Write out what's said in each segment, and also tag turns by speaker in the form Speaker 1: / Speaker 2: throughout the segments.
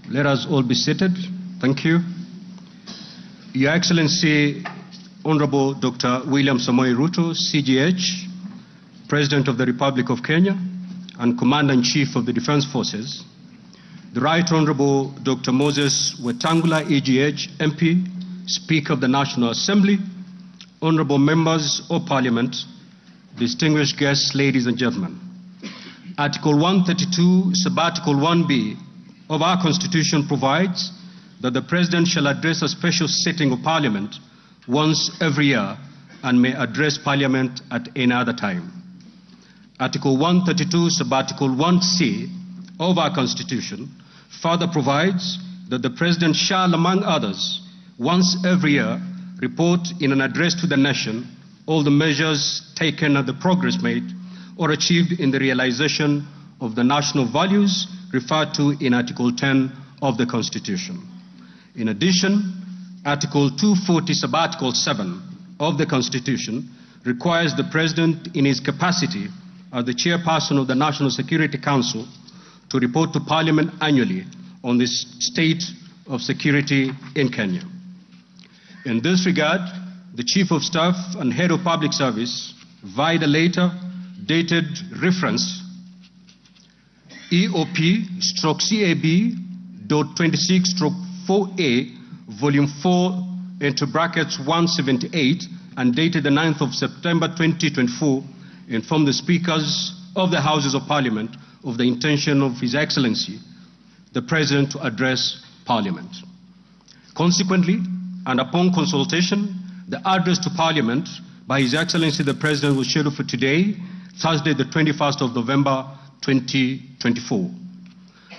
Speaker 1: Let us all be seated. Thank you. Your Excellency, Honorable Dr. William Samoei Ruto, CGH, President of the Republic of Kenya and Commander-in-Chief of the Defense Forces, the Right Honorable Dr. Moses Wetang'ula, EGH, MP, Speaker of the National Assembly, Honorable Members of Parliament, distinguished guests, ladies and gentlemen. Article 132, Sub-Article 1B of our Constitution provides that the President shall address a special sitting of Parliament once every year and may address Parliament at any other time. Article 132, Sub-Article 1C of our Constitution further provides that the President shall, among others, once every year, report in an address to the nation all the measures taken and the progress made or achieved in the realization of the national values referred to in Article 10 of the Constitution. In addition, Article 240, Sub-Article 7 of the Constitution requires the President in his capacity as the Chairperson of the National Security Council to report to Parliament annually on the state of security in Kenya. In this regard, the Chief of Staff and Head of Public Service via the letter dated reference EOP/CAB.26/4A, Volume 4, into brackets 178, and dated the 9th of September 2024, informed the Speakers of the Houses of Parliament of the intention of His Excellency, the President, to address Parliament. Consequently, and upon consultation, the address to Parliament by His Excellency the President was scheduled for today, Thursday, the 21st of November 2024.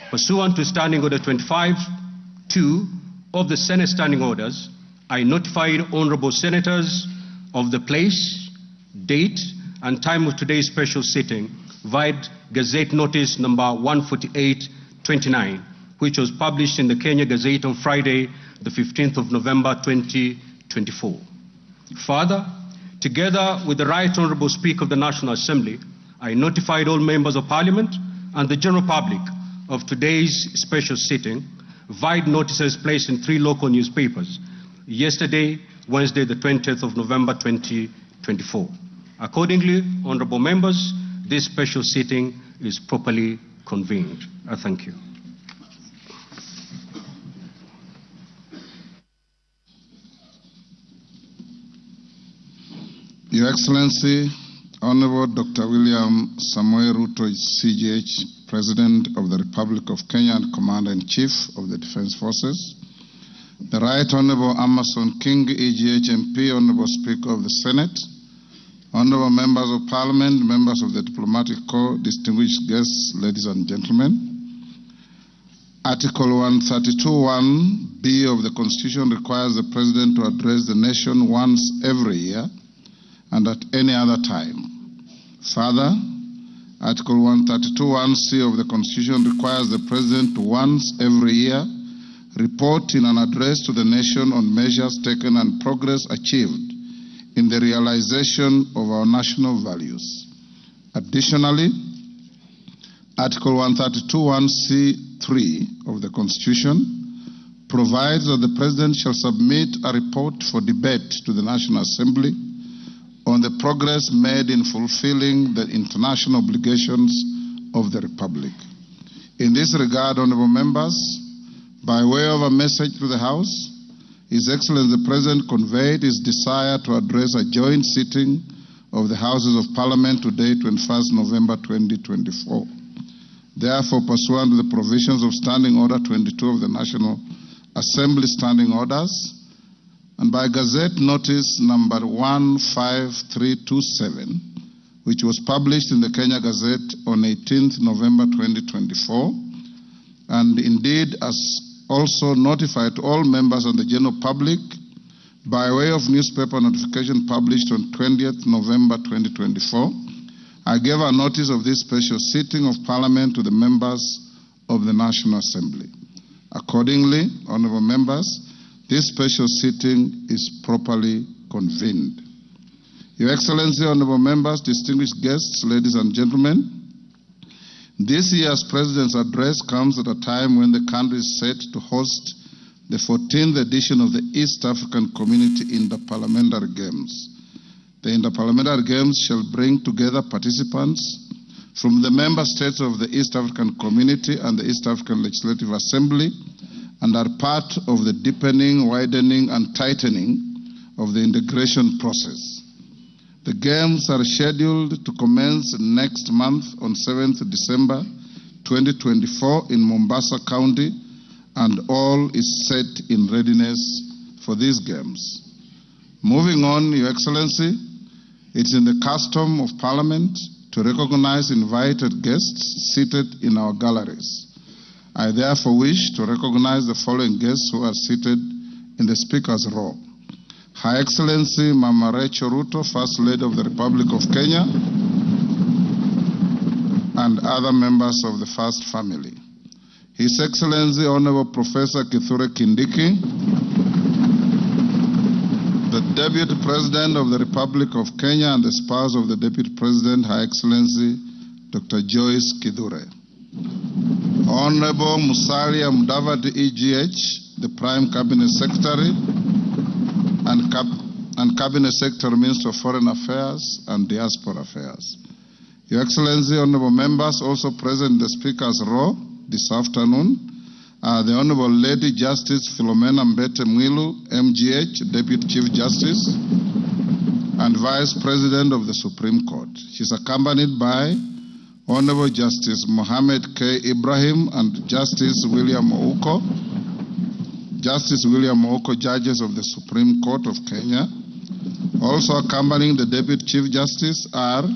Speaker 1: Pursuant to Standing Order 25(2) of the Senate Standing Orders, I notified honorable senators of the place, date, and time of today's special sitting via Gazette Notice number 148/29, which was published in the Kenya Gazette on Friday, the 15th of November 2024. Further, together with the Right Honorable Speaker of the National Assembly, I notified all members of Parliament and the general public of today's special sitting via notices placed in 3 local newspapers yesterday, Wednesday, the 20th of November 2024. Accordingly, honorable members, this special sitting is properly convened. I thank you.
Speaker 2: Your Excellency, Honorable Dr. William Samoei Ruto, CGH, President of the Republic of Kenya and Commander-in-Chief of the Defense Forces, the Right Honorable Amason Kingi, EGH, MP, Honorable Speaker of the Senate, Honorable Members of Parliament, members of the Diplomatic Corps, distinguished guests, ladies and gentlemen. Article 132(1)(b) of the Constitution requires the President to address the nation once every year and at any other time. Further, Article 132(1)(c) of the Constitution requires the President to once every year report in an address to the nation on measures taken and progress achieved in the realization of our national values. Additionally, Article 132(1)(c)(3) of the Constitution provides that the President shall submit a report for debate to the National Assembly on the progress made in fulfilling the international obligations of the Republic. In this regard, honorable members, by way of a message to the House, His Excellency the President conveyed his desire to address a joint sitting of the Houses of Parliament today, 21st November 2024. Therefore, pursuant to the provisions of Standing Order 22 of the National Assembly Standing Orders, and by Gazette Notice number 15327, which was published in the Kenya Gazette on 18th November 2024, and indeed as also notified to all members and the general public by way of newspaper notification published on 20th November 2024, I gave a notice of this special sitting of Parliament to the members of the National Assembly. Accordingly, honorable members, this special sitting is properly convened. Your Excellency, honorable members, distinguished guests, ladies and gentlemen, This year's President's address comes at a time when the country is set to host the 14th edition of the East African Community Interparliamentary Games. The Interparliamentary Games shall bring together participants from the member states of the East African Community and the East African Legislative Assembly, and are part of the deepening, widening, and tightening of the integration process. The Games are scheduled to commence next month on 7th December 2024 in Mombasa County, and all is set in readiness for these Games. Moving on, Your Excellency, it's in the custom of Parliament to recognize invited guests seated in our galleries. I therefore wish to recognize the following guests who are seated in the Speaker's row. Her Excellency Mama Rachel Ruto, First Lady of the Republic of Kenya, and other members of the First Family. His Excellency Honorable Professor Kithure Kindiki, the Deputy President of the Republic of Kenya and the spouse of the Deputy President, Her Excellency Dr. Joyce Kithure. Honorable Musalia Mudavadi EGH, the Prime Cabinet Secretary and Cabinet Secretary, Minister of Foreign Affairs and Diaspora Affairs. Your Excellency, honorable members, also present in the Speaker's row this afternoon are the Honorable Lady Justice Philomena Mbete Mwilu, MGH, Deputy Chief Justice and Vice President of the Supreme Court. She's accompanied by Honorable Justice Mohammed K. Ibrahim and Justice William Ouko. Justice William Ouko, judges of the Supreme Court of Kenya. Also accompanying the Deputy Chief Justice are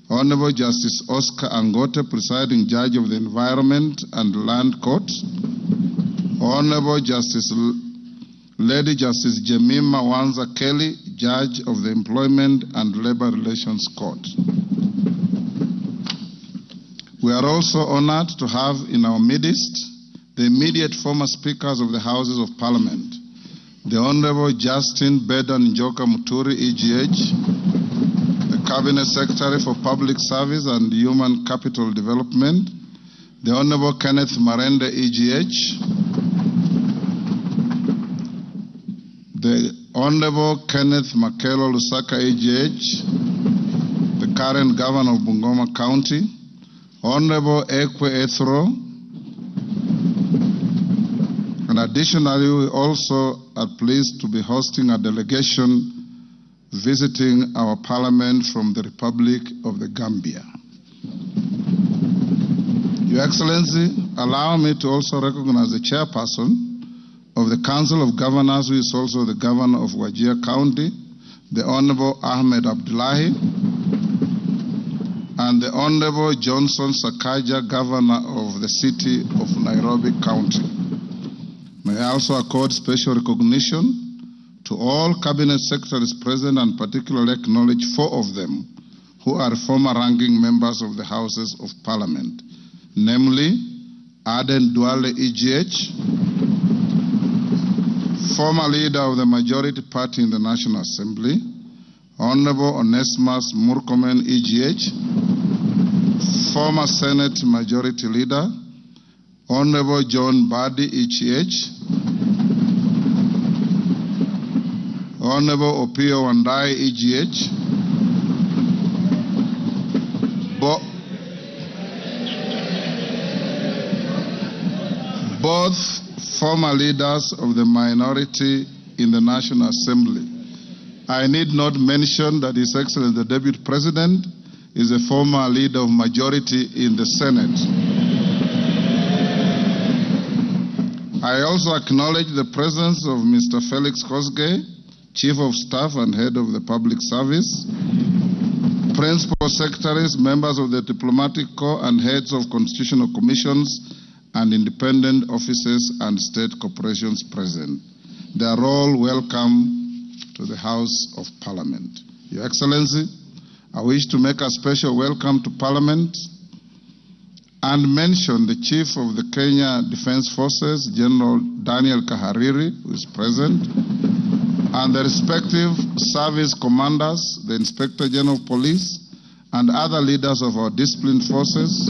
Speaker 2: Honorable Justice Oscar Angote, presiding judge of the Environment and Land Court. Honorable Lady Justice Jemima Wanza Kelly, judge of the Employment and Labor Relations Court. We are also honored to have in our midst the immediate former speakers of the Houses of Parliament, the Honorable Justin Bedan Njoka Muturi, EGH, the Cabinet Secretary for Public Service and Human Capital Development, the Honorable Kenneth Marende, EGH, the Honorable Kenneth Makelo Lusaka, EGH, the current Governor of Bungoma County, Honorable Ekwe Ethro, and additionally, we also are pleased to be hosting a delegation visiting our Parliament from the Republic of the Gambia. Your Excellency, allow me to also recognize the chairperson of the Council of Governors, who is also the Governor of Wajir County, the Honorable Ahmed Abdullahi, and the Honorable Johnson Sakaja, Governor of the City of Nairobi County. May I also accord special recognition to all Cabinet Secretaries present and particularly acknowledge 4 of them who are former ranking members of the Houses of Parliament, namely Aden Duale, EGH, former leader of the majority party in the National Assembly, Honorable Onesimus Murkomen, EGH, former Senate Majority Leader, Honorable John Badi, EGH, Honorable Opio Wandai, EGH, both former leaders of the minority in the National Assembly. I need not mention that His Excellency the Deputy President is a former leader of majority in the Senate. I also acknowledge the presence of Mr. Felix Kosgei, Chief of Staff and Head of the Public Service, Principal Secretaries, members of the Diplomatic Corps, and heads of constitutional commissions and independent offices and state corporations present. They are all welcome to the House of Parliament. Your Excellency, I wish to make a special welcome to Parliament and mention the Chief of the Kenya Defence Forces, General Daniel Kahariri, who is present, and the respective service commanders, the Inspector General of Police, and other leaders of our disciplined forces,